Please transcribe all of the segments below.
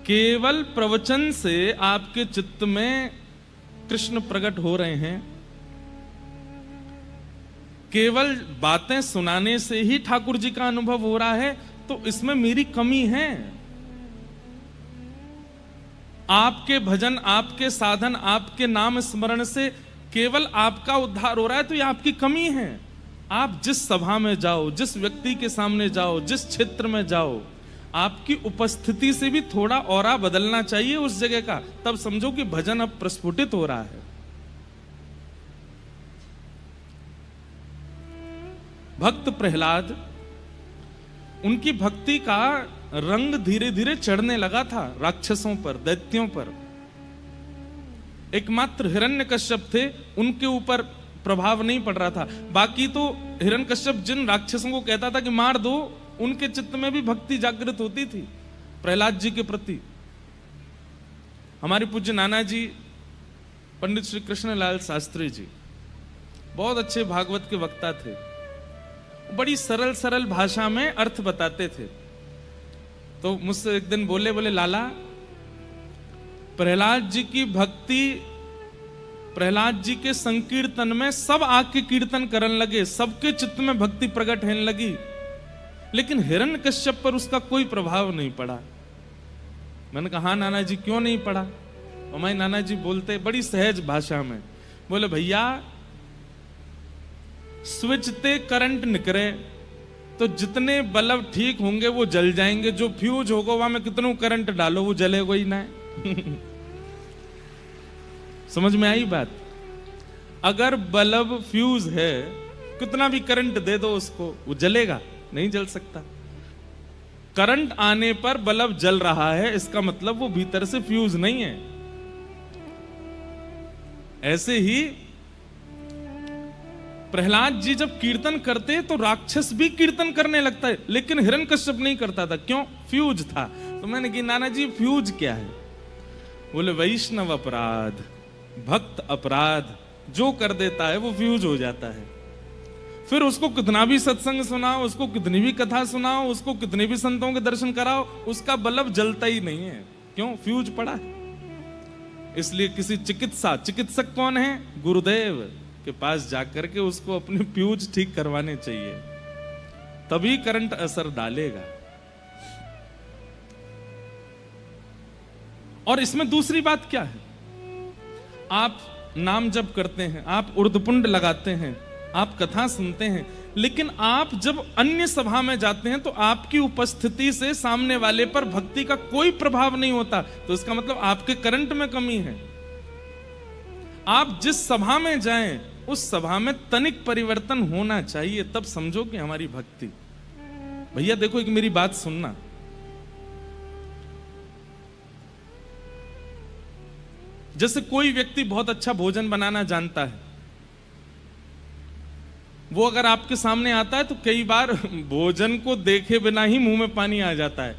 केवल प्रवचन से आपके चित्त में कृष्ण प्रकट हो रहे हैं, केवल बातें सुनाने से ही ठाकुर जी का अनुभव हो रहा है, तो इसमें मेरी कमी है। आपके भजन, आपके साधन, आपके नाम स्मरण से केवल आपका उद्धार हो रहा है, तो यह आपकी कमी है। आप जिस सभा में जाओ, जिस व्यक्ति के सामने जाओ, जिस क्षेत्र में जाओ, आपकी उपस्थिति से भी थोड़ा औरा बदलना चाहिए उस जगह का, तब समझो कि भजन अब प्रस्फुटित हो रहा है। भक्त प्रहलाद, उनकी भक्ति का रंग धीरे धीरे चढ़ने लगा था राक्षसों पर, दैत्यों पर। एकमात्र हिरण्यकश्यप थे, उनके ऊपर प्रभाव नहीं पड़ रहा था। बाकी तो हिरण्यकश्यप जिन राक्षसों को कहता था कि मार दो, उनके चित्त में भी भक्ति जागृत होती थी प्रहलाद जी के प्रति। हमारे पूज्य नाना जी पंडित श्री कृष्णलाल शास्त्री जी बहुत अच्छे भागवत के वक्ता थे। बड़ी सरल सरल भाषा में अर्थ बताते थे। तो मुझसे एक दिन बोले लाला, प्रहलाद जी की भक्ति, प्रहलाद जी के संकीर्तन में सब आके कीर्तन करने लगे, सबके चित्त में भक्ति प्रकट होने लगी, लेकिन हिरण्यकश्यप पर उसका कोई प्रभाव नहीं पड़ा। मैंने कहा हाँ नाना जी, क्यों नहीं पड़ा? और मैं नाना जी बोलते बड़ी सहज भाषा में, बोले भैया स्विच ते करंट निकले तो जितने बल्ब ठीक होंगे वो जल जाएंगे, जो फ्यूज होगा वहां में कितनों करंट डालो वो जलेगा ही ना। समझ में आई बात? अगर बल्ब फ्यूज है, कितना भी करंट दे दो उसको, वो जलेगा नहीं? जल सकता। करंट आने पर बल्ब जल रहा है, इसका मतलब वो भीतर से फ्यूज नहीं है। ऐसे ही प्रहलाद जी जब कीर्तन करते तो राक्षस भी कीर्तन करने लगता है, लेकिन हिरण्यकश्यप नहीं करता था। क्यों? फ्यूज था। तो मैंने कहा नाना जी फ्यूज क्या है? बोले वैष्णव अपराध, भक्त अपराध जो कर देता है वो फ्यूज हो जाता है। फिर उसको कितना भी सत्संग सुनाओ, उसको कितनी भी कथा सुनाओ, उसको कितने भी संतों के दर्शन कराओ, उसका बल्ब जलता ही नहीं है। क्यों? फ्यूज पड़ा है। इसलिए किसी चिकित्सक कौन है? गुरुदेव के पास जाकर के उसको अपने फ्यूज ठीक करवाने चाहिए, तभी करंट असर डालेगा। और इसमें दूसरी बात क्या है? आप नाम जप करते हैं, आप उर्दपुंड लगाते हैं, आप कथा सुनते हैं, लेकिन आप जब अन्य सभा में जाते हैं तो आपकी उपस्थिति से सामने वाले पर भक्ति का कोई प्रभाव नहीं होता, तो इसका मतलब आपके करंट में कमी है। आप जिस सभा में जाएं उस सभा में तनिक परिवर्तन होना चाहिए, तब समझो कि हमारी भक्ति। भैया देखो, एक मेरी बात सुनना। जैसे कोई व्यक्ति बहुत अच्छा भोजन बनाना जानता है, वो अगर आपके सामने आता है तो कई बार भोजन को देखे बिना ही मुंह में पानी आ जाता है।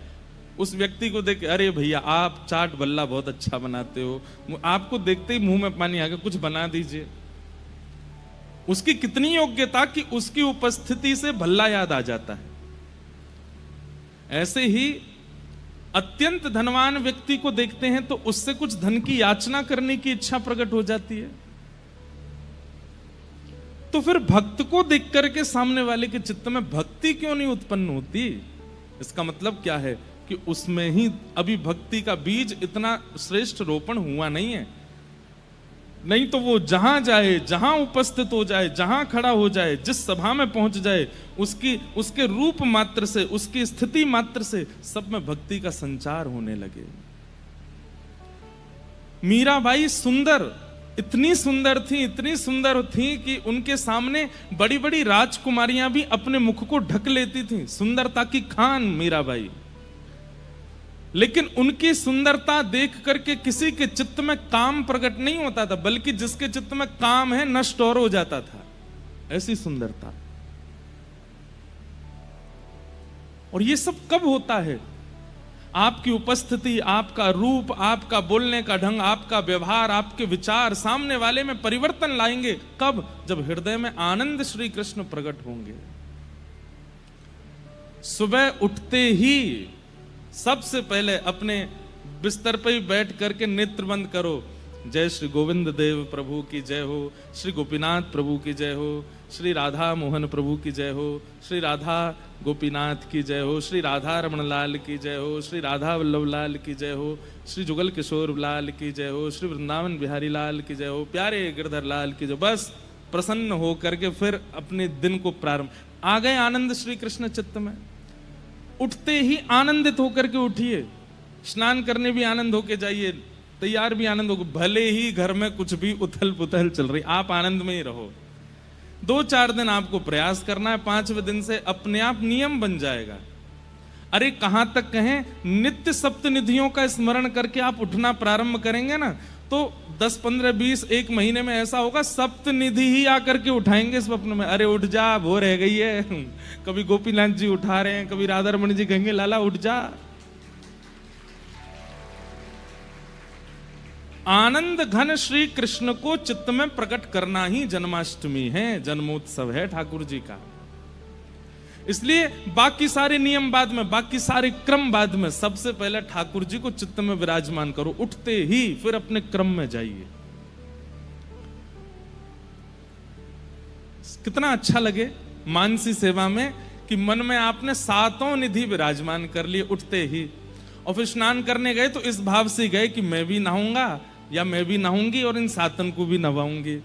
उस व्यक्ति को देख, अरे भैया आप चाट बल्ला बहुत अच्छा बनाते हो, आपको देखते ही मुंह में पानी आ गया, कुछ बना दीजिए। उसकी कितनी योग्यता कि उसकी उपस्थिति से भल्ला याद आ जाता है। ऐसे ही अत्यंत धनवान व्यक्ति को देखते हैं तो उससे कुछ धन की याचना करने की इच्छा प्रकट हो जाती है। तो फिर भक्त को देख करके सामने वाले के चित्त में भक्ति क्यों नहीं उत्पन्न होती? इसका मतलब क्या है कि उसमें ही अभी भक्ति का बीज इतना श्रेष्ठ रोपण हुआ नहीं है। नहीं तो वो जहां जाए, जहां उपस्थित हो जाए, जहां खड़ा हो जाए, जिस सभा में पहुंच जाए, उसके रूप मात्र से, उसकी स्थिति मात्र से सब में भक्ति का संचार होने लगे। मीराबाई सुंदर, इतनी सुंदर थी कि उनके सामने बड़ी बड़ी राजकुमारियां भी अपने मुख को ढक लेती थी। सुंदरता की खान मीराबाई। लेकिन उनकी सुंदरता देख करके किसी के चित्त में काम प्रकट नहीं होता था, बल्कि जिसके चित्त में काम है नष्ट और हो जाता था। ऐसी सुंदरता। और ये सब कब होता है? आपकी उपस्थिति, आपका रूप, आपका बोलने का ढंग, आपका व्यवहार, आपके विचार सामने वाले में परिवर्तन लाएंगे। कब? जब हृदय में आनंद श्री कृष्ण प्रकट होंगे। सुबह उठते ही सबसे पहले अपने बिस्तर पे ही बैठ करके नेत्र बंद करो, जय श्री गोविंद देव प्रभु की जय हो, श्री गोपीनाथ प्रभु की जय हो, श्री राधा मोहन प्रभु की जय हो, श्री राधा गोपीनाथ की जय हो, श्री राधा रमण लाल की जय हो, श्री राधा वल्लभ लाल की जय हो, श्री जुगल किशोर लाल की जय हो, श्री वृंदावन बिहारी लाल की जय हो, प्यारे गिरधर लाल की जय। बस प्रसन्न हो करके फिर अपने दिन को प्रारंभ। आ गए आनंद श्री कृष्ण चित्त में, उठते ही आनंदित होकर के उठिए, स्नान करने भी आनंद होके जाइए, तैयार भी आनंद हो, भले ही घर में कुछ भी उथल पुथल चल रही, आप आनंद में ही रहो। 2-4 दिन आपको प्रयास करना है, 5वें दिन से अपने आप नियम बन जाएगा। अरे कहां तक कहें, नित्य सप्तनिधियों का स्मरण करके आप उठना प्रारंभ करेंगे ना, तो 10, 15, 20, 1 महीने में ऐसा होगा सप्तनिधि ही आकर के उठाएंगे स्वप्न में। अरे उठ जा, वो रह गई है। कभी गोपीनाथ जी उठा रहे हैं, कभी राधा रमण जी कहेंगे लाला उठ जा। आनंद घन श्री कृष्ण को चित्त में प्रकट करना ही जन्माष्टमी है, जन्मोत्सव है ठाकुर जी का। इसलिए बाकी सारे नियम बाद में, बाकी सारे क्रम बाद में, सबसे पहले ठाकुर जी को चित्त में विराजमान करो, उठते ही फिर अपने क्रम में जाइए। कितना अच्छा लगे मानसी सेवा में कि मन में आपने 7 निधि विराजमान कर लिए उठते ही, और फिर स्नान करने गए तो इस भाव से गए कि मैं भी नहाऊंगा या मैं भी नहाऊंगी और इन 7 को भी नहवाऊंगी।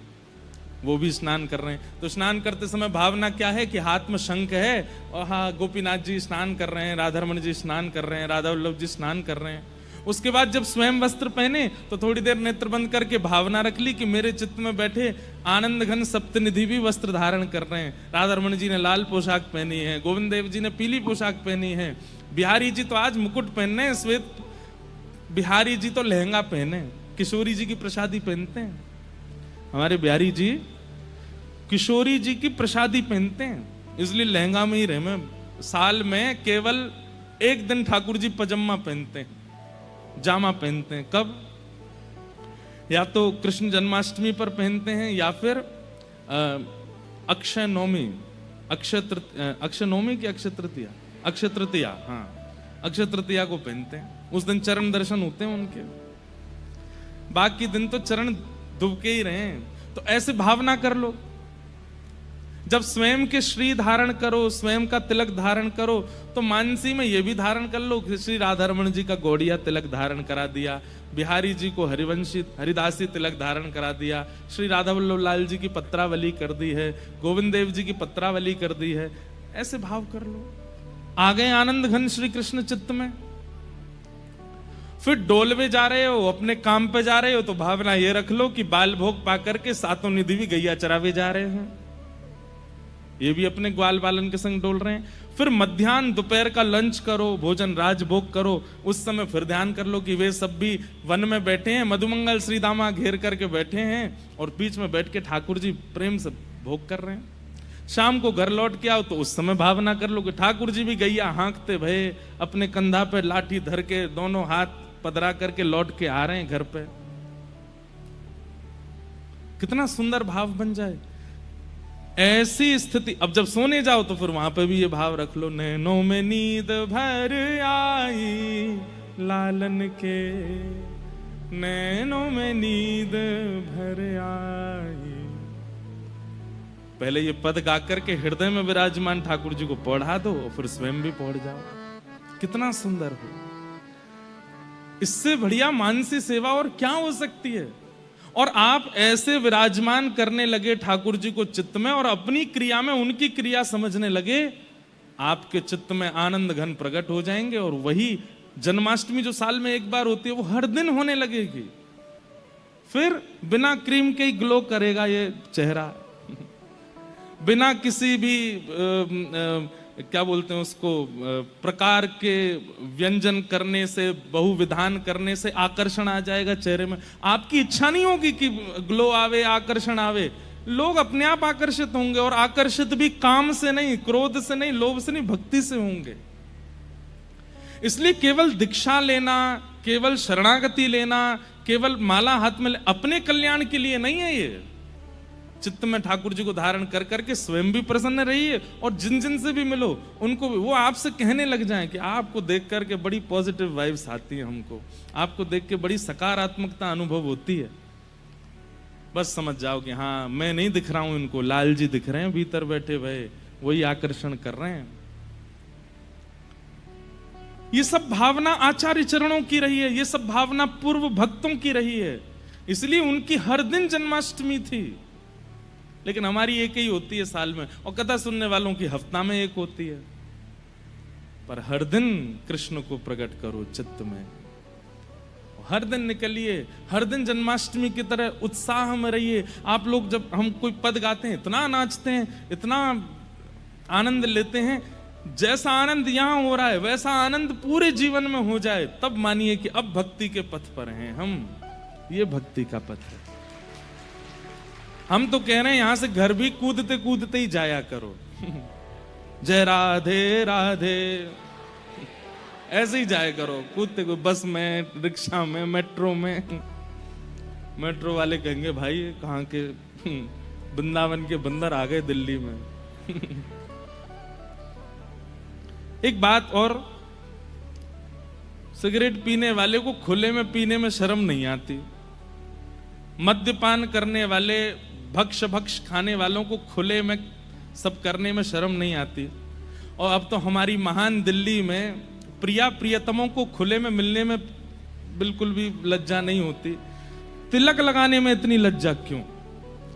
वो भी स्नान कर रहे हैं, तो स्नान करते समय भावना क्या है कि हाथ में शंख है, और हाँ गोपीनाथ जी स्नान कर रहे हैं, राधा रमण जी स्नान कर रहे हैं, राधा वल्लभ जी स्नान कर रहे हैं। उसके बाद जब स्वयं वस्त्र पहने तो थोड़ी देर नेत्र बंद करके भावना रख ली कि मेरे चित्त में बैठे आनंद घन सप्तनिधि भी वस्त्र धारण कर रहे हैं। राधा रमण जी ने लाल पोशाक पहनी है, गोविंद देव जी ने पीली पोशाक पहनी है, बिहारी जी तो आज मुकुट पहनने हैं श्वेत, बिहारी जी तो लहंगा पहने, किशोरी जी की प्रसादी पहनते हैं। हमारे बिहारी जी किशोरी जी की प्रसादी पहनते हैं, इसलिए लहंगा में ही रहे। मैं साल में केवल 1 दिन ठाकुर जी पजामा पहनते हैं, जामा पहनते हैं। कब? या तो कृष्ण जन्माष्टमी पर पहनते हैं, या फिर अक्षय नवमी, अक्षय नवमी की अक्षय तृतीया, अक्षय तृतीया, हाँ अक्षय तृतीया को पहनते हैं। उस दिन चरण दर्शन होते हैं उनके, बाकी दिन तो चरण दुबके ही रहे। तो ऐसे भावना कर लो, जब स्वयं के श्री धारण करो, स्वयं का तिलक धारण करो, तो मानसी में ये भी धारण कर लो। श्री राधा रमण जी का गौड़िया तिलक धारण करा दिया, बिहारी जी को हरिवंशी हरिदासी तिलक धारण करा दिया, श्री राधा वल्लभ लाल जी की पत्रावली कर दी है, गोविंद देव जी की पत्रावली कर दी है। ऐसे भाव कर लो, आ गए आनंद घन श्री कृष्ण चित्त में। फिर डोलवे जा रहे हो, अपने काम पे जा रहे हो, तो भावना ये रख लो कि बाल भोग पा करके 7 निधि भी गैया चरावे जा रहे हैं, ये भी अपने ग्वाल बालन के संग डोल रहे हैं। फिर मध्याह्न दोपहर का लंच करो, भोजन राजभोग करो, उस समय फिर ध्यान कर लो कि वे सब भी वन में बैठे हैं, मधुमंगल श्री दामा घेर करके बैठे हैं, और बीच में बैठ के ठाकुर जी प्रेम से भोग कर रहे हैं। शाम को घर लौट के आओ तो उस समय भावना कर लो कि ठाकुर जी भी गैया हाँकते भये अपने कंधा पे लाठी धर के दोनों हाथ पधरा करके लौट के आ रहे हैं घर पे। कितना सुंदर भाव बन जाए ऐसी स्थिति। अब जब सोने जाओ तो फिर वहां पे भी ये भाव रख लो, नैनों में नींद भर आई लालन के, नैनों में नींद भर आई। पहले ये पद गा करके हृदय में विराजमान ठाकुर जी को पढ़ा दो, और फिर स्वयं भी पढ़ जाओ। कितना सुंदर हो। इससे बढ़िया मानसी सेवा और क्या हो सकती है। और आप ऐसे विराजमान करने लगे ठाकुर जी को चित्त में, और अपनी क्रिया में उनकी क्रिया समझने लगे, आपके चित्त में आनंद घन प्रकट हो जाएंगे। और वही जन्माष्टमी जो साल में एक बार होती है, वो हर दिन होने लगेगी। फिर बिना क्रीम के ही ग्लो करेगा ये चेहरा, बिना किसी भी क्या बोलते हैं उसको, प्रकार के व्यंजन करने से, बहुविधान करने से आकर्षण आ जाएगा चेहरे में। आपकी इच्छा नहीं होगी कि ग्लो आवे, आकर्षण आवे, लोग अपने आप आकर्षित होंगे। और आकर्षित भी काम से नहीं, क्रोध से नहीं, लोभ से नहीं, भक्ति से होंगे। इसलिए केवल दीक्षा लेना, केवल शरणागति लेना, केवल माला हाथ में अपने कल्याण के लिए नहीं है ये। चित्त में ठाकुर जी को धारण कर करके स्वयं भी प्रसन्न रहिए और जिन जिन से भी मिलो उनको भी वो आपसे कहने लग जाएं कि आपको देख करके बड़ी पॉजिटिव वाइब्स आती है, हमको आपको देख के बड़ी सकारात्मकता अनुभव होती है। बस समझ जाओ कि हाँ, मैं नहीं दिख रहा हूं इनको, लाल जी दिख रहे हैं भीतर बैठे हुए, वही आकर्षण कर रहे हैं। ये सब भावना आचार्य चरणों की रही है, ये सब भावना पूर्व भक्तों की रही है, इसलिए उनकी हर दिन जन्माष्टमी थी। लेकिन हमारी एक ही होती है साल में, और कथा सुनने वालों की हफ्ता में एक होती है। पर हर दिन कृष्ण को प्रकट करो चित्त में, हर दिन निकलिए, हर दिन जन्माष्टमी की तरह उत्साह में रहिए। आप लोग जब हम कोई पद गाते हैं इतना नाचते हैं, इतना आनंद लेते हैं, जैसा आनंद यहां हो रहा है वैसा आनंद पूरे जीवन में हो जाए, तब मानिए कि अब भक्ति के पथ पर हैं हम। ये भक्ति का पथ है। हम तो कह रहे हैं यहां से घर भी कूदते कूदते ही जाया करो। जय राधे राधे, ऐसे ही जाया करो कूदते को, बस में, रिक्शा में, मेट्रो में। मेट्रो वाले कहेंगे भाई कहां के वृंदावन के बंदर आ गए दिल्ली में। एक बात और, सिगरेट पीने वाले को खुले में पीने में शर्म नहीं आती, मद्यपान करने वाले, भक्ष खाने वालों को खुले में सब करने में शर्म नहीं आती। और अब तो हमारी महान दिल्ली में प्रिया प्रियतमों को खुले में मिलने में बिल्कुल भी लज्जा नहीं होती। तिलक लगाने में इतनी लज्जा क्यों?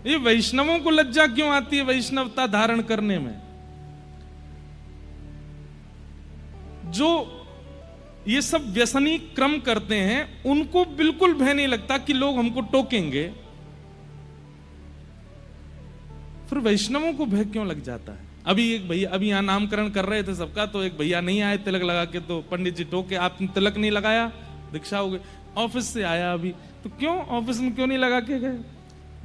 ये वैष्णवों को लज्जा क्यों आती है वैष्णवता धारण करने में? जो ये सब व्यसनी क्रम करते हैं उनको बिल्कुल भय नहीं लगता कि लोग हमको टोकेंगे, फिर वैष्णवों को भय क्यों लग जाता है? अभी एक भैया, अभी यहां नामकरण कर रहे थे सबका, तो एक भैया नहीं आए तिलक लगा के, तो पंडित जी टोके, आपने तिलक नहीं लगाया, दीक्षा हो गई। ऑफिस से आया अभी, तो क्यों ऑफिस में क्यों नहीं लगा के गए?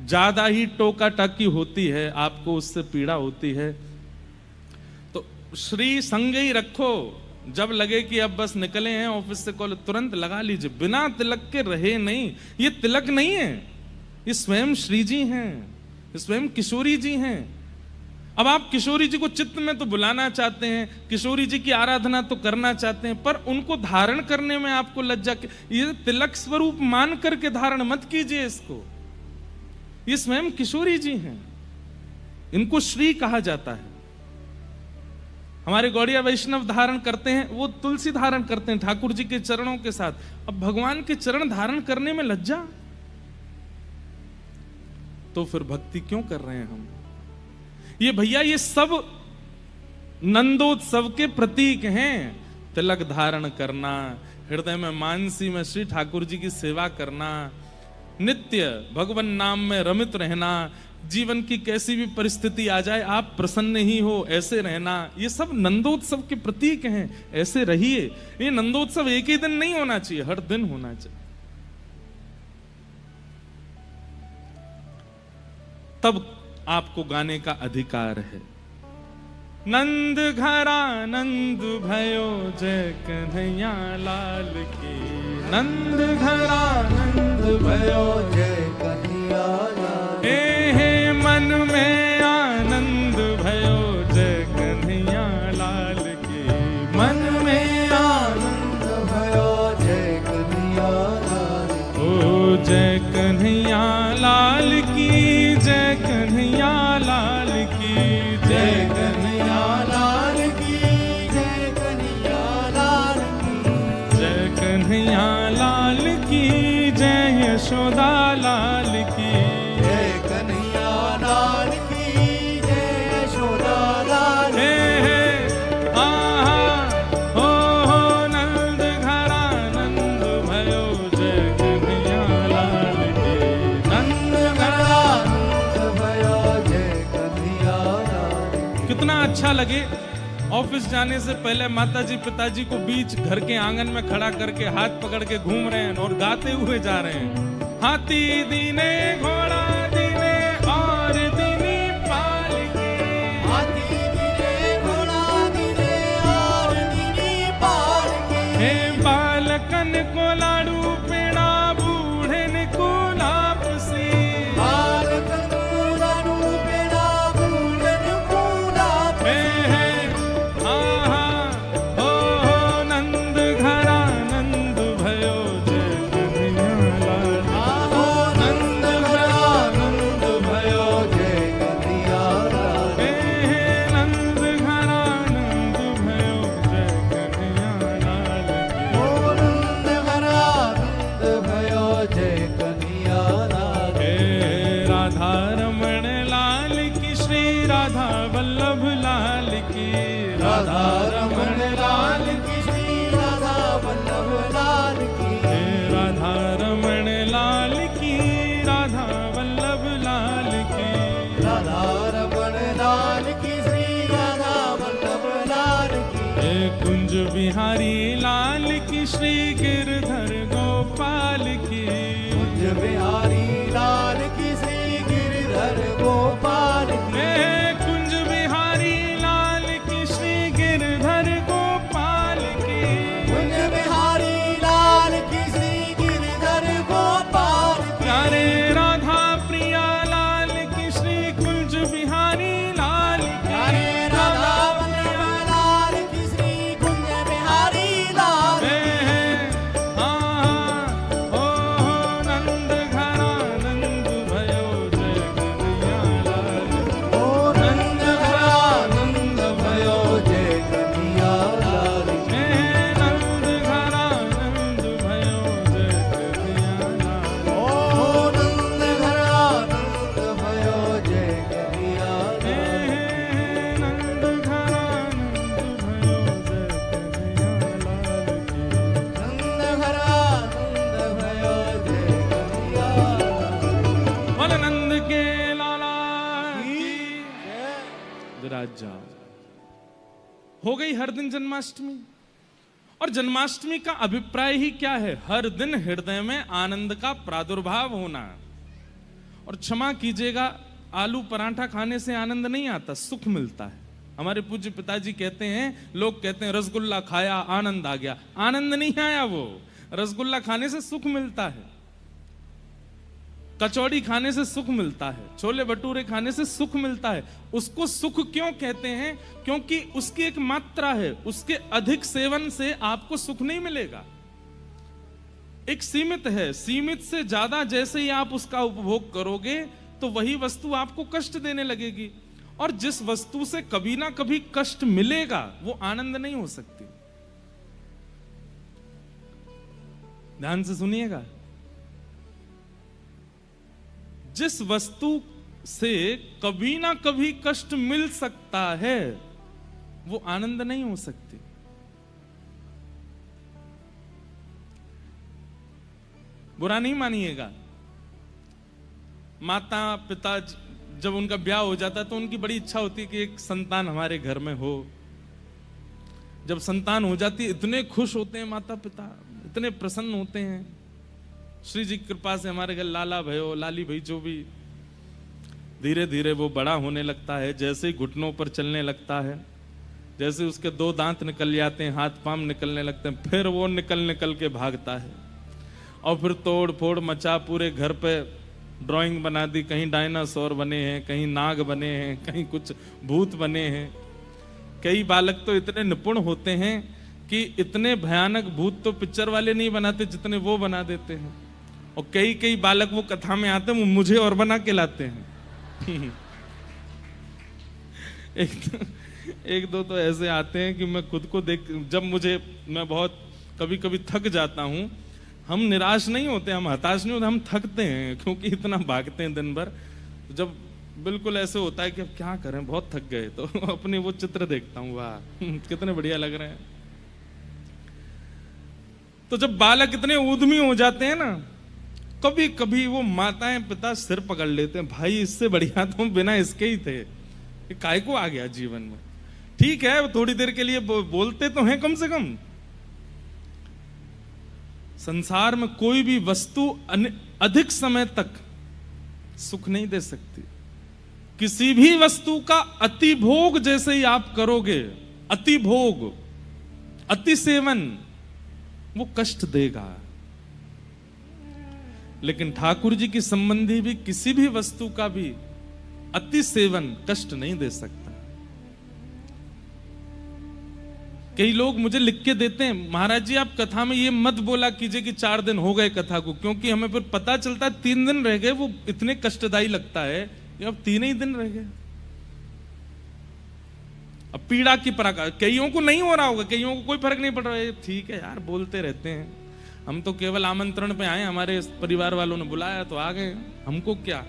ज्यादा ही टोका टाकी होती है, आपको उससे पीड़ा होती है, तो श्री संग ही रखो। जब लगे कि अब बस निकले हैं ऑफिस से, कॉलेज, तुरंत लगा लीजिए, बिना तिलक के रहे नहीं। ये तिलक नहीं है, ये स्वयं श्री जी हैं, स्वयं किशोरी जी हैं। अब आप किशोरी जी को चित्त में तो बुलाना चाहते हैं, किशोरी जी की आराधना तो करना चाहते हैं, पर उनको धारण करने में आपको लज्जा। ये तिलक स्वरूप मान करके धारण मत कीजिए इसको। ये स्वयं किशोरी जी हैं, इनको श्री कहा जाता है। हमारे गौड़िया वैष्णव धारण करते हैं, वो तुलसी धारण करते हैं ठाकुर जी के चरणों के साथ। अब भगवान के चरण धारण करने में लज्जा, तो फिर भक्ति क्यों कर रहे हैं हम? ये भैया ये सब नंदोत्सव के प्रतीक हैं। तिलक धारण करना, हृदय में मानसी में श्री ठाकुर जी की सेवा करना, नित्य भगवान नाम में रमित रहना, जीवन की कैसी भी परिस्थिति आ जाए आप प्रसन्न ही हो ऐसे रहना, ये सब नंदोत्सव के प्रतीक हैं। ऐसे रहिए। ये नंदोत्सव एक ही दिन नहीं होना चाहिए, हर दिन होना चाहिए। तब आपको गाने का अधिकार है। नंद घरा नंद भयो जय कन्हैया लाल की, नंद घरा नंद भयो जय कन्हैया लाल। हे मन में आनंद भयो जय कन्हैया लाल की, मन में आनंद भयो जय कन्हैया लाल। ओ जय कन्हैया लाल की, जय कन्हैया लाल की, जय कन्हैया लाल की, जय कन्हैया लाल की, जय कन्हैया लाल की, जय यशोदा लाल की, जय कन्हैया लाल की, जय यशोदा लाल की। हो नंद घरा नंद भयो जय कन्हैया लाल की, नंद घरा नंद भयो जय कन्हैया लाल की। कितना अच्छा लगे ऑफिस जाने से पहले माताजी पिताजी को बीच घर के आंगन में खड़ा करके हाथ पकड़ के घूम रहे हैं और गाते हुए जा रहे हैं। हाथी दीने घोड़ा दीने और दीनी पालकी, हाथी दीने घोड़ा दीने और दीनी पालकी। हे बालकन को लाडू पेड़ा बूढ़े को लापसी, बालकन को लाडू बिहारी लाल की, श्री गिरधर गोपाल की। कुंज बिहारी लाल की, श्री गिरधर गोपाल की। कुंज बिहारी लाल की, श्री गिरधर गोपाल की। कुंज बिहारी लाल की, श्री गिरधर गोपाल की। प्यारे राधा प्रिया लाल की, श्री कुंज बिहारी लाल की। प्यारे राधा प्रिया लाल की, श्री कुंज बिहारी लाल की। हाँ हो नंद घरा नंद भयो जय कन्हैया लाल। ओ नंद घरा नंद भयो जय कन्हैया लाल की। नंद घरा नंद भयो जय कन्हैया लाल। ओ नंद घरा नंद भयो जय कन्हैया लाल की। नंद घरा नंद भयो जय कन्हैया लाल की। नंद घरा नंद भयो जय कन्हैया लाल की। बोल नंद के लाला की। जय। विराज जाओ। हो गई हर दिन जन्माष्टमी। और जन्माष्टमी का अभिप्राय ही क्या है? हर दिन हृदय में आनंद का प्रादुर्भाव होना। और क्षमा कीजिएगा, आलू पराठा खाने से आनंद नहीं आता, सुख मिलता है। हमारे पूज्य पिताजी कहते हैं, लोग कहते हैं रसगुल्ला खाया आनंद आ गया। आनंद नहीं आया, वो रसगुल्ला खाने से सुख मिलता है, कचौड़ी खाने से सुख मिलता है, छोले भटूरे खाने से सुख मिलता है। उसको सुख क्यों कहते हैं? क्योंकि उसकी एक मात्रा है, उसके अधिक सेवन से आपको सुख नहीं मिलेगा। एक सीमित है, सीमित से ज्यादा जैसे ही आप उसका उपभोग करोगे तो वही वस्तु आपको कष्ट देने लगेगी। और जिस वस्तु से कभी ना कभी कष्ट मिलेगा वो आनंद नहीं हो सकती। ध्यान से सुनिएगा, जिस वस्तु से कभी ना कभी कष्ट मिल सकता है वो आनंद नहीं हो सकती। बुरा नहीं मानिएगा, माता पिता जब उनका ब्याह हो जाता है तो उनकी बड़ी इच्छा होती है कि एक संतान हमारे घर में हो। जब संतान हो जाती है इतने खुश होते हैं माता पिता, इतने प्रसन्न होते हैं। श्री जी की कृपा से हमारे घर लाला भयो लाली भाई जो भी, धीरे धीरे वो बड़ा होने लगता है। जैसे ही घुटनों पर चलने लगता है, जैसे उसके 2 दांत निकल जाते हैं, हाथ पांव निकलने लगते हैं, फिर वो निकल के भागता है। और फिर तोड़ फोड़ मचा, पूरे घर पे ड्राइंग बना दी, कहीं डायनासोर बने हैं, कहीं नाग बने हैं, कहीं कुछ भूत बने हैं। कई बालक तो इतने निपुण होते हैं कि इतने भयानक भूत तो पिक्चर वाले नहीं बनाते जितने वो बना देते हैं। और कई बालक वो कथा में आते हैं, वो मुझे और बना के लाते हैं। एक दो तो ऐसे आते हैं कि मैं खुद को देख, जब मैं बहुत कभी थक जाता हूं। हम निराश नहीं होते, हम हताश नहीं होते, हम थकते हैं क्योंकि इतना भागते हैं दिन भर। जब बिल्कुल ऐसे होता है कि अब क्या करें, बहुत थक गए, तो अपने वो चित्र देखता हूँ, वाह कितने बढ़िया लग रहे हैं। तो जब बालक इतने ऊधमी हो जाते हैं ना, कभी कभी वो माताएं पिता सिर पकड़ लेते हैं, भाई इससे बढ़िया तो बिना इसके ही थे, काय को आ गया जीवन में। ठीक है, थोड़ी देर के लिए बोलते तो हैं कम से कम। संसार में कोई भी वस्तु अधिक समय तक सुख नहीं दे सकती। किसी भी वस्तु का अति भोग जैसे ही आप करोगे, अति भोग, अति सेवन, वो कष्ट देगा। लेकिन ठाकुर जी की संबंधी भी किसी भी वस्तु का भी अति सेवन कष्ट नहीं दे सकता। कई लोग मुझे लिख के देते हैं, महाराज जी आप कथा में ये मत बोला कीजिए कि 4 दिन हो गए कथा को, क्योंकि हमें फिर पता चलता है 3 दिन रह गए, वो इतने कष्टदायी लगता है कि अब 3 ही दिन रह गए। अब पीड़ा की प्रकार, कईयों को नहीं हो रहा होगा, कईयों को कोई फर्क नहीं पड़ रहा है, ठीक है यार बोलते रहते हैं, हम तो केवल आमंत्रण पे आए, हमारे परिवार वालों ने बुलाया तो आ गए, हमको क्या,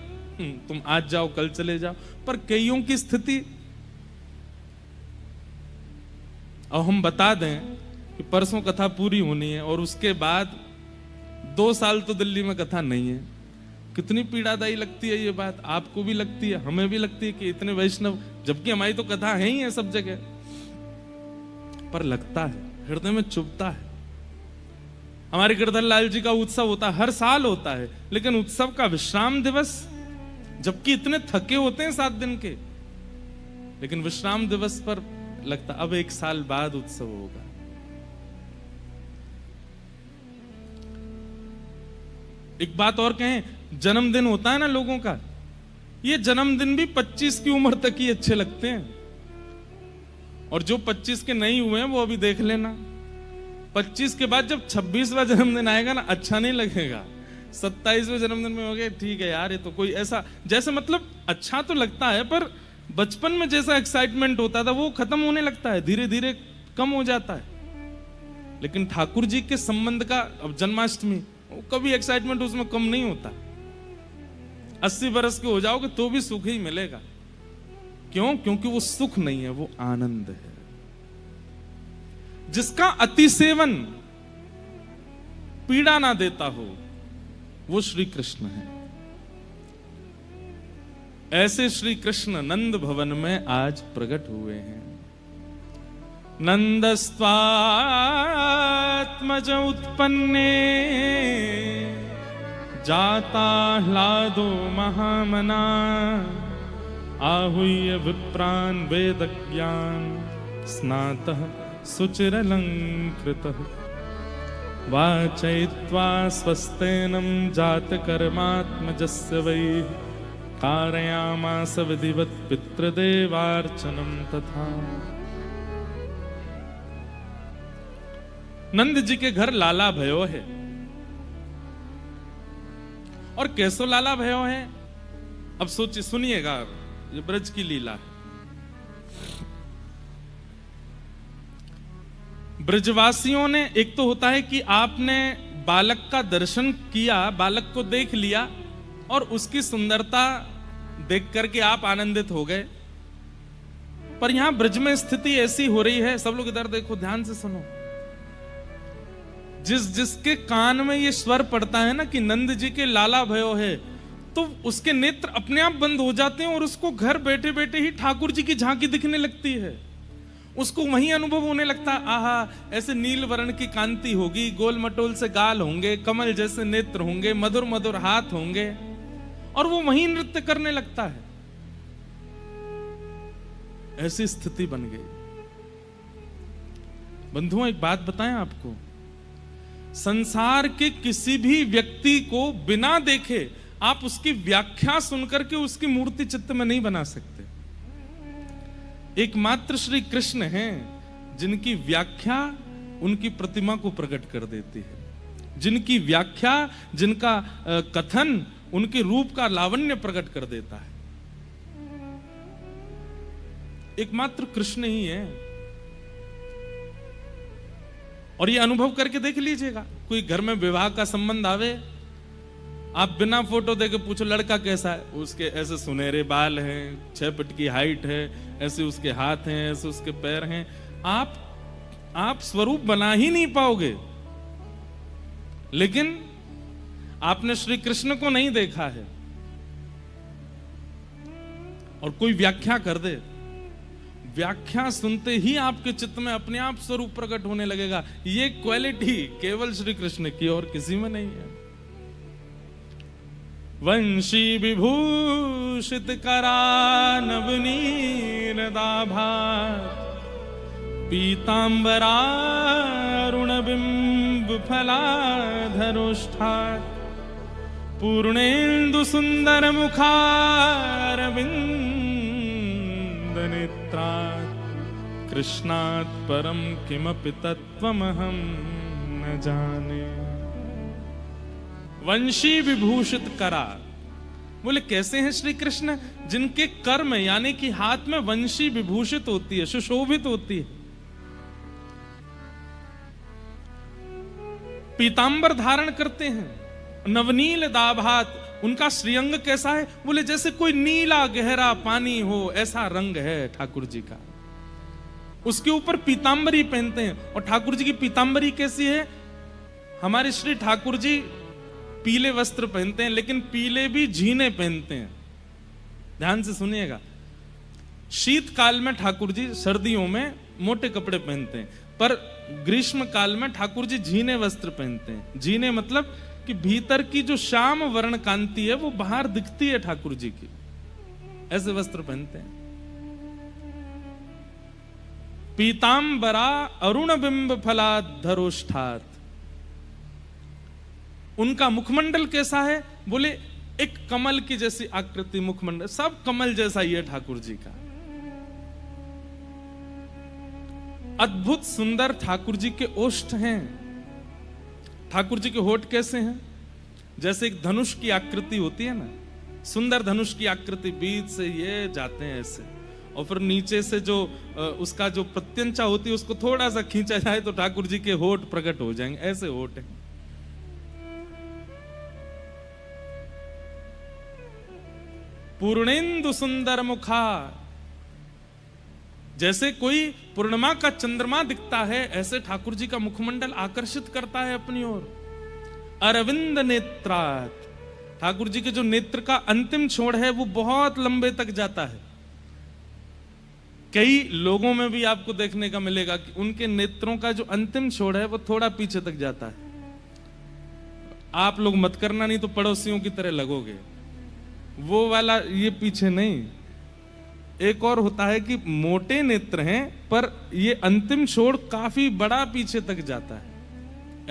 तुम आज जाओ कल चले जाओ। पर कईयों की स्थिति, और हम बता दें कि परसों कथा पूरी होनी है और उसके बाद 2 साल तो दिल्ली में कथा नहीं है। कितनी पीड़ादायी लगती है ये बात, आपको भी लगती है, हमें भी लगती है कि इतने वैष्णव, जबकि हमारी तो कथा है ही है सब जगह, पर लगता है हृदय में चुभता है। हमारे गिरधर लाल जी का उत्सव होता है, हर साल होता है, लेकिन उत्सव का विश्राम दिवस, जबकि इतने थके होते हैं 7 दिन के, लेकिन विश्राम दिवस पर लगता अब 1 साल बाद उत्सव होगा। एक बात और कहें, जन्मदिन होता है ना लोगों का, ये जन्मदिन भी 25 की उम्र तक ही अच्छे लगते हैं, और जो 25 के नहीं हुए हैं वो अभी देख लेना, 25 के बाद जब 26वां जन्मदिन आएगा ना, अच्छा नहीं लगेगा। 27वें जन्मदिन में हो गए, ठीक है यार, ये तो कोई ऐसा, जैसे मतलब अच्छा तो लगता है, पर बचपन में जैसा एक्साइटमेंट होता था वो खत्म होने लगता है, धीरे धीरे कम हो जाता है। लेकिन ठाकुर जी के संबंध का, अब जन्माष्टमी, कभी एक्साइटमेंट उसमें कम नहीं होता। 80 बरस के हो जाओगे तो भी सुख ही मिलेगा। क्यों? क्योंकि वो सुख नहीं है, वो आनंद है, जिसका अति सेवन पीड़ा ना देता हो, वो श्री कृष्ण है। ऐसे श्री कृष्ण नंद भवन में आज प्रकट हुए हैं। नंदस्त्वात्मज उत्पन्ने जाता ह्लादो महामना आहूय विप्रान वेदज्ञान स्नातः सुचिरलंकृतः वाचयित्वा स्वस्तेनं जातकर्मात्मजस्य वै कारयामास विधिवत् पितृदेवार्चनं तथा। नंद जी के घर लाला भयो है, और कैसो लाला भयो है, अब सोचिए, सुनिएगा, ये ब्रज की लीला है। ब्रजवासियों ने, एक तो होता है कि आपने बालक का दर्शन किया, बालक को देख लिया और उसकी सुंदरता देख करके आप आनंदित हो गए, पर यहां ब्रज में स्थिति ऐसी हो रही है, सब लोग इधर देखो, ध्यान से सुनो, जिसके कान में ये स्वर पड़ता है ना कि नंद जी के लाला भयो है, तो उसके नेत्र अपने आप बंद हो जाते हैं और उसको घर बैठे बैठे ही ठाकुर जी की झांकी दिखने लगती है। उसको वही अनुभव होने लगता है, आहा, ऐसे नील वर्ण की कांति होगी, गोल मटोल से गाल होंगे, कमल जैसे नेत्र होंगे, मधुर मधुर हाथ होंगे, और वो वही नृत्य करने लगता है। ऐसी स्थिति बन गई। बंधुओं, एक बात बताएं आपको, संसार के किसी भी व्यक्ति को बिना देखे आप उसकी व्याख्या सुनकर के उसकी मूर्ति चित्त में नहीं बना सकते। एकमात्र श्री कृष्ण हैं जिनकी व्याख्या उनकी प्रतिमा को प्रकट कर देती है, जिनकी व्याख्या, जिनका कथन उनके रूप का लावण्य प्रकट कर देता है। एकमात्र कृष्ण ही है। और ये अनुभव करके देख लीजिएगा, कोई घर में विवाह का संबंध आवे, आप बिना फोटो देके पूछो लड़का कैसा है, उसके ऐसे सुनहरे बाल हैं, 6 फीट की हाइट है, ऐसे उसके हाथ हैं, ऐसे उसके पैर हैं, आप स्वरूप बना ही नहीं पाओगे। लेकिन आपने श्री कृष्ण को नहीं देखा है, और कोई व्याख्या कर दे, व्याख्या सुनते ही आपके चित्त में अपने आप स्वरूप प्रकट होने लगेगा। ये क्वालिटी केवल श्री कृष्ण की और किसी में नहीं है। वंशी विभूषित करा नवनीरदाभार पीतांबरारुणबिंब फलाधरोष्ठात् पूर्णेन्दु सुंदर मुखारविंद नेत्रात् कृष्णात् परम किमपि तत्त्वमहं न जाने। वंशी विभूषित करा, बोले कैसे हैं श्री कृष्ण? जिनके कर में यानी कि हाथ में वंशी विभूषित होती है, सुशोभित होती है, पीतांबर धारण करते हैं, नवनील दाभात, उनका श्रीअंग कैसा है? बोले जैसे कोई नीला गहरा पानी हो, ऐसा रंग है ठाकुर जी का। उसके ऊपर पीतांबरी पहनते हैं, और ठाकुर जी की पीतांबरी कैसी है? हमारे श्री ठाकुर जी पीले वस्त्र पहनते हैं, लेकिन पीले भी झीने पहनते हैं। ध्यान से सुनिएगा, शीतकाल में ठाकुर जी सर्दियों में मोटे कपड़े पहनते हैं, पर ग्रीष्म काल में ठाकुर जी झीने वस्त्र पहनते हैं। झीने मतलब कि भीतर की जो श्याम वर्ण कांति है वो बाहर दिखती है ठाकुर जी की, ऐसे वस्त्र पहनते हैं। पीतांबरा अरुण बिंब फलाधरोष्ठात। उनका मुखमंडल कैसा है? बोले एक कमल की जैसी आकृति मुखमंडल, सब कमल जैसा ही है ठाकुर जी का। अद्भुत सुंदर ठाकुर जी के ओष्ठ हैं। ठाकुर जी के होठ कैसे हैं? जैसे एक धनुष की आकृति होती है ना, सुंदर धनुष की आकृति, बीच से ये जाते हैं ऐसे, और फिर नीचे से जो उसका जो प्रत्यंचा होती है उसको थोड़ा सा खींचा जाए तो ठाकुर जी के होठ प्रकट हो जाएंगे, ऐसे होठ हैं। पूर्णेन्दु सुंदर मुखा। जैसे कोई पूर्णिमा का चंद्रमा दिखता है, ऐसे ठाकुर जी का मुखमंडल आकर्षित करता है अपनी ओर। अरविंद नेत्रात। ठाकुर जी के जो नेत्र का अंतिम छोर है वो बहुत लंबे तक जाता है। कई लोगों में भी आपको देखने का मिलेगा कि उनके नेत्रों का जो अंतिम छोर है वो थोड़ा पीछे तक जाता है। आप लोग मत करना, नहीं तो पड़ोसियों की तरह लगोगे। वो वाला ये पीछे नहीं। एक और होता है कि मोटे नेत्र हैं पर ये अंतिम छोर काफी बड़ा पीछे तक जाता है।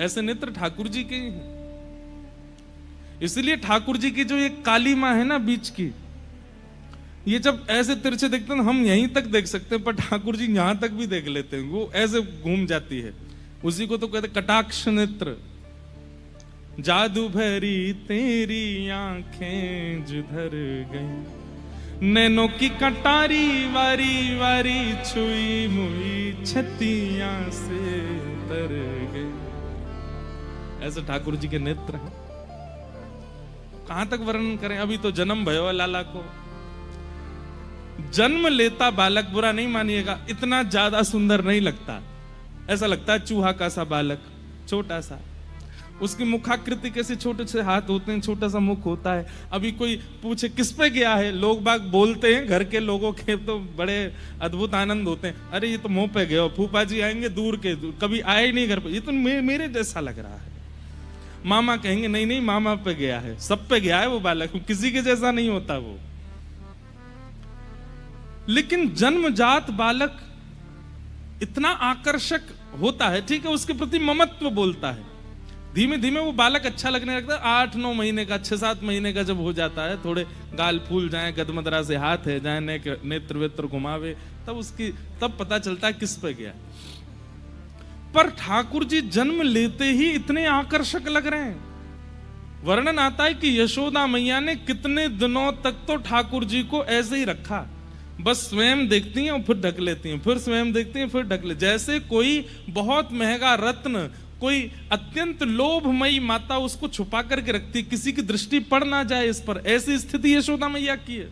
ऐसे नेत्र ठाकुर जी के ही हैं। इसलिए ठाकुर जी की जो ये काली मां है ना बीच की, ये जब ऐसे तिरछे देखते हैं हम यहीं तक देख सकते हैं, पर ठाकुर जी यहां तक भी देख लेते हैं, वो ऐसे घूम जाती है। उसी को तो कहते कटाक्ष नेत्र। जादू भरी तेरी आंखें जिधर गई, नैनों की कटारी वारी वारी छुई मुई छतियां से तर गई। ऐसे ठाकुर जी के नेत्र हैं। कहां तक वर्णन करें? अभी तो जन्म भयो लाला को। जन्म लेता बालक, बुरा नहीं मानिएगा, इतना ज्यादा सुंदर नहीं लगता। ऐसा लगता है चूहा का सा बालक, छोटा सा। उसकी मुखाकृति कैसे, छोटे से हाथ होते हैं, छोटा सा मुख होता है। अभी कोई पूछे किस पे गया है, लोग बाग बोलते हैं, घर के लोगों के तो बड़े अद्भुत आनंद होते हैं। अरे ये तो मुंह पे गया, फूफा जी आएंगे दूर के, कभी आए ही नहीं घर पे, ये तो मेरे जैसा लग रहा है। मामा कहेंगे नहीं नहीं मामा पे गया है, सब पे गया है वो बालक, किसी के जैसा नहीं होता वो। लेकिन जन्मजात बालक इतना आकर्षक होता है, ठीक है, उसके प्रति ममत्व बोलता है। धीमे धीमे वो बालक अच्छा लगने लगता है। 8-9 महीने का, 6-7 महीने का जब हो जाता है, थोड़े गाल फूल जाए, गदमदरा से हाथ है जाए, नेत्र वेत्र घुमावे, तब पता चलता है किस पे गया। पर ठाकुर जी जन्म लेते ही इतने आकर्षक लग रहे हैं। वर्णन आता है कि यशोदा मैया ने कितने दिनों तक तो ठाकुर जी को ऐसे ही रखा, बस स्वयं देखती हैं और फिर ढक लेती हैं, फिर स्वयं देखती हैं फिर ढक ले, जैसे कोई बहुत महंगा रत्न, कोई अत्यंत लोभमयी माता उसको छुपा करके रखती, किसी की दृष्टि पड़ ना जाए इस पर। ऐसी स्थिति यशोदा मैया की है।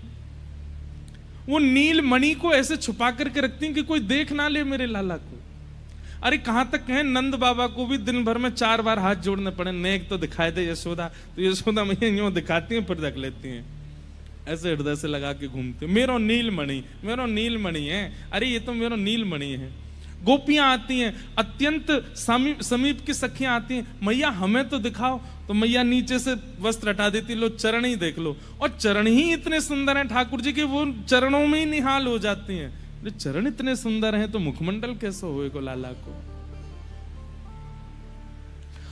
वो नील मणि को ऐसे छुपा करके रखती हैं कि कोई देख ना ले मेरे लाला को। अरे कहां तक है, नंद बाबा को भी दिन भर में 4 बार हाथ जोड़ने पड़े, नेक तो दिखाई दे यशोदा, तो यशोदा मैया यूं दिखाती हैं फिर रख लेती हैं, ऐसे हृदय से लगा के घूमती, मेरो नीलमणि, मेरो नीलमणि है। अरे ये तो मेरो नीलमणि है। गोपियां आती हैं, अत्यंत समीप की सखियां आती हैं, मैया हमें तो दिखाओ, तो मैया नीचे से वस्त्र हटा देती, लो चरण ही देख लो। और चरण ही इतने सुंदर हैं ठाकुर जी के, वो चरणों में ही निहाल हो जाती हैं। चरण इतने सुंदर हैं तो मुखमंडल कैसे होएगा लाला को?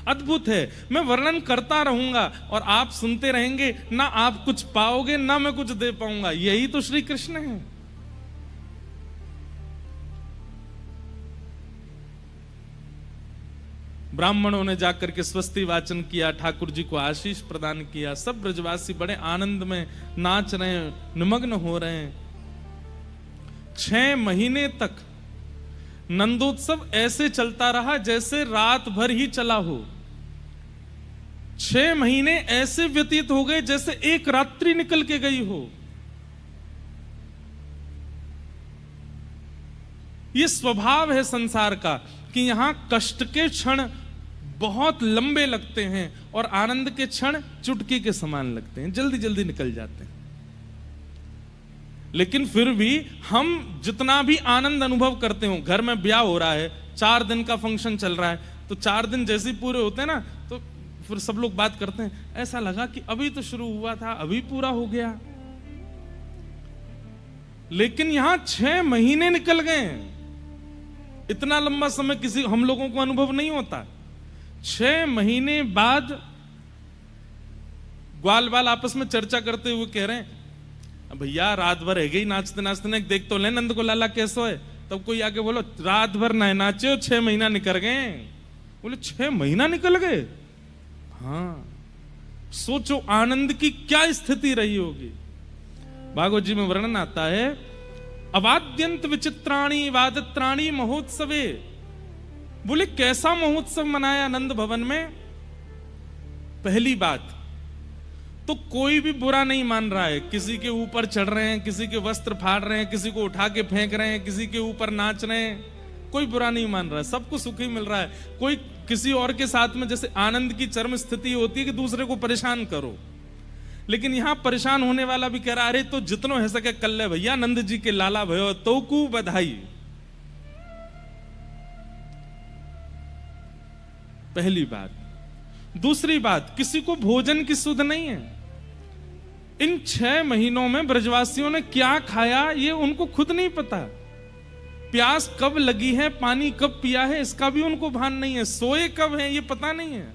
अद्भुत है। मैं वर्णन करता रहूंगा और आप सुनते रहेंगे, ना आप कुछ पाओगे ना मैं कुछ दे पाऊंगा। यही तो श्री कृष्ण है। ब्राह्मणों ने जाकर के स्वस्ति वाचन किया, ठाकुर जी को आशीष प्रदान किया। सब ब्रजवासी बड़े आनंद में नाच रहे हैं, निमग्न हो रहे हैं। 6 महीने तक नंदोत्सव ऐसे चलता रहा जैसे रात भर ही चला हो। 6 महीने ऐसे व्यतीत हो गए जैसे एक रात्रि निकल के गई हो। ये स्वभाव है संसार का कि यहां कष्ट के क्षण बहुत लंबे लगते हैं और आनंद के क्षण चुटकी के समान लगते हैं, जल्दी जल्दी निकल जाते हैं। लेकिन फिर भी हम जितना भी आनंद अनुभव करते हो, घर में ब्याह हो रहा है, 4 दिन का फंक्शन चल रहा है, तो 4 दिन जैसे ही पूरे होते हैं ना, तो फिर सब लोग बात करते हैं, ऐसा लगा कि अभी तो शुरू हुआ था, अभी पूरा हो गया। लेकिन यहां 6 महीने निकल गए। इतना लंबा समय किसी हम लोगों को अनुभव नहीं होता। 6 महीने बाद ग्वाल बाल आपस में चर्चा करते हुए कह रहे हैं, भैया रात भर है गई नाचते नाचते ना, देख तो ले नंद को लाला कैसो है। तब कोई आके बोलो रात भर ना नाचे, 6 महीना निकल गए। बोले 6 महीना निकल गए। हाँ, सोचो आनंद की क्या स्थिति रही होगी। भागवत जी में वर्णन आता है, अवाद्यंत विचित्राणी वादत्राणी महोत्सवे। बोले कैसा महोत्सव मनाया नंद भवन में। पहली बात तो कोई भी बुरा नहीं मान रहा है, किसी के ऊपर चढ़ रहे हैं, किसी के वस्त्र फाड़ रहे हैं, किसी को उठा के फेंक रहे हैं, किसी के ऊपर नाच रहे हैं, कोई बुरा नहीं मान रहा है, सबको सुख ही मिल रहा है। कोई किसी और के साथ में जैसे आनंद की चरम स्थिति होती है कि दूसरे को परेशान करो, लेकिन यहां परेशान होने वाला भी कह रहा, अरे तो जितनो है सके कल ले भैया, नंद जी के लाला भयो तो कू बधाई। पहली बात। दूसरी बात, किसी को भोजन की सुध नहीं है। इन 6 महीनों में ब्रजवासियों ने क्या खाया ये उनको खुद नहीं पता। प्यास कब लगी है, पानी कब पिया है, इसका भी उनको भान नहीं है। सोए कब है ये पता नहीं है।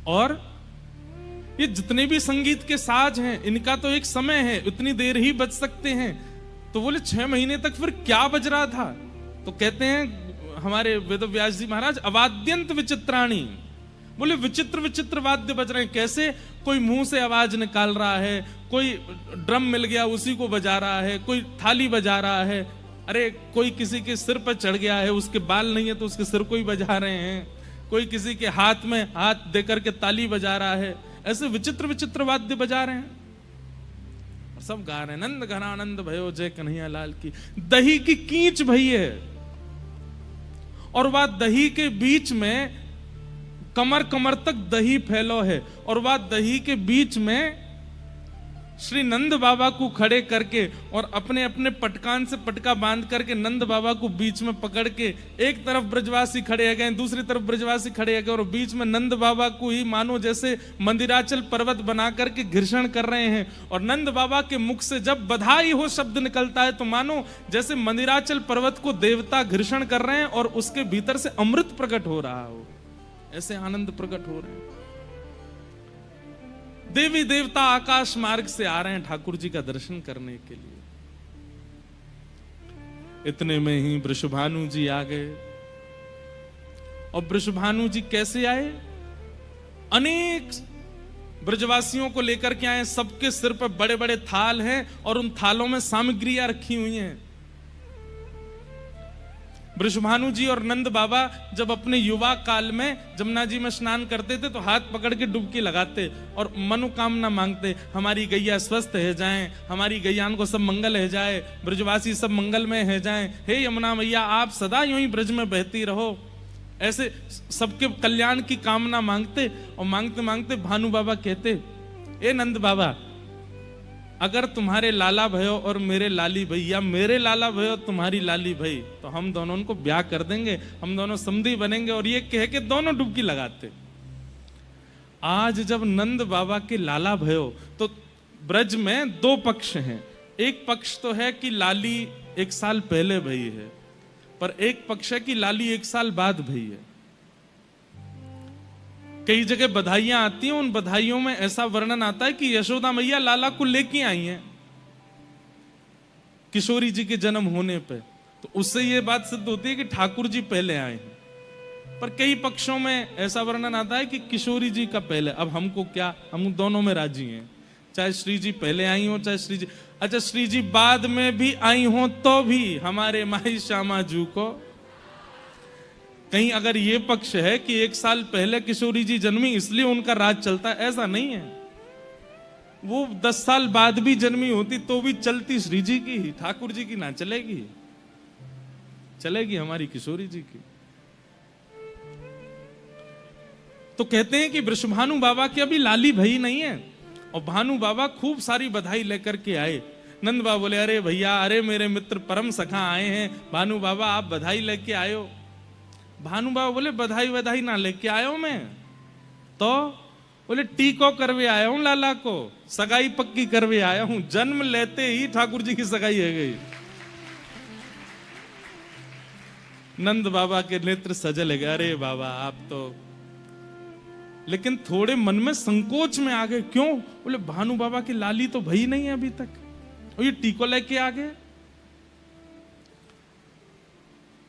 और ये जितने भी संगीत के साज हैं, इनका तो एक समय है, उतनी देर ही बज सकते हैं। तो बोले 6 महीने तक फिर क्या बज रहा था। तो कहते हैं हमारे वेदव्यास जी महाराज, अवाद्यंत विचित्राणी। बोले विचित्र विचित्र वाद्य बज रहे हैं। कैसे? कोई मुंह से आवाज निकाल रहा है, कोई ड्रम मिल गया उसी को बजा रहा है, कोई थाली बजा रहा है, अरे कोई किसी के सिर पर चढ़ गया है, उसके बाल नहीं है तो उसके सिर को ही बजा रहे हैं, कोई किसी के हाथ में हाथ देकर के ताली बजा रहा है। ऐसे विचित्र विचित्र वाद्य बजा रहे हैं और सब गा रहे हैं, नंद घनानंद भयो जय कन्हैया लाल की। दही की कीच भई है और वह दही के बीच में कमर कमर तक दही फैलो है, और वह दही के बीच में श्री नंद बाबा को खड़े करके और अपने अपने पटकान से पटका बांध करके नंद बाबा को बीच में पकड़ के, एक तरफ ब्रजवासी खड़े है गए, दूसरी तरफ ब्रजवासी खड़े है गए, और बीच में नंद बाबा को ही मानो जैसे मंदिराचल पर्वत बना करके घर्षण कर रहे हैं। और नंद बाबा के मुख से जब बधाई हो शब्द निकलता है तो मानो जैसे मंदिराचल पर्वत को देवता घर्षण कर रहे हैं और उसके भीतर से अमृत प्रकट हो रहा हो, ऐसे आनंद प्रकट हो रहे हैं। देवी देवता आकाश मार्ग से आ रहे हैं ठाकुर जी का दर्शन करने के लिए। इतने में ही वृषभानु जी आ गए। और वृषभानु जी कैसे आए? अनेक ब्रजवासियों को लेकर के आए, सबके सिर पर बड़े बड़े थाल हैं और उन थालों में सामग्रियां रखी हुई हैं। वृषभानु जी और नंद बाबा जब अपने युवा काल में जमुना जी में स्नान करते थे तो हाथ पकड़ के डुबकी लगाते और मनोकामना मांगते, हमारी गैया स्वस्थ है जाएं, हमारी गैयान को सब मंगल है जाए, ब्रजवासी सब मंगल में है जाएं, हे यमुना मैया आप सदा यूं ही ब्रज में बहती रहो। ऐसे सबके कल्याण की कामना मांगते और मांगते मांगते भानु बाबा कहते, ए नंद बाबा, अगर तुम्हारे लाला भयो और मेरे लाली भई, या मेरे लाला भयो तुम्हारी लाली भई, तो हम दोनों को ब्याह कर देंगे, हम दोनों समधी बनेंगे। और ये कह के दोनों डुबकी लगाते। आज जब नंद बाबा के लाला भयो, तो ब्रज में 2 पक्ष हैं। एक पक्ष तो है कि लाली 1 साल पहले भई है, पर एक पक्ष है कि लाली 1 साल बाद भई है। कई जगह बधाइयां आती हैं, उन बधाइयों में ऐसा वर्णन आता है कि यशोदा मैया लाला को लेके आई हैं किशोरी जी के जन्म होने पे, तो उससे ये बात सिद्ध होती है कि ठाकुर जी पहले आए हैं। पर कई पक्षों में ऐसा वर्णन आता है कि किशोरी जी का पहले। अब हमको क्या, हम दोनों में राजी हैं, चाहे श्री जी पहले आई हो चाहे श्री जी, अच्छा श्री जी बाद में भी आई हो तो भी हमारे माई श्यामा जू को। कहीं अगर ये पक्ष है कि 1 साल पहले किशोरी जी जन्मी इसलिए उनका राज चलता है, ऐसा नहीं है। वो 10 साल बाद भी जन्मी होती तो भी चलती श्री जी की, ठाकुर जी की ना चलेगी, चलेगी हमारी किशोरी जी की। तो कहते हैं कि वृषभानु बाबा की अभी लाली भई नहीं है और भानु बाबा खूब सारी बधाई लेकर के आए। नंद बाबा बोले अरे भैया, अरे मेरे मित्र परम सखा आए हैं, भानु बाबा आप बधाई लेके आयो। भानु बाबा बोले बधाई बधाई ना लेके आयो मैं तो, बोले टीको करवे आया हूं लाला को, सगाई पक्की करवे आया हूं। जन्म लेते ही ठाकुर जी की सगाई हो गई। नंद बाबा के नेत्र सजल गए, अरे बाबा आप तो, लेकिन थोड़े मन में संकोच में आ गए। क्यों? बोले भानु बाबा की लाली तो भई नहीं है अभी तक, और ये टीको लेके आ गए।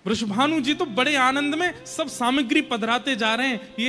वृषभानु जी तो बड़े आनंद में सब सामग्री पधराते जा रहे हैं। ये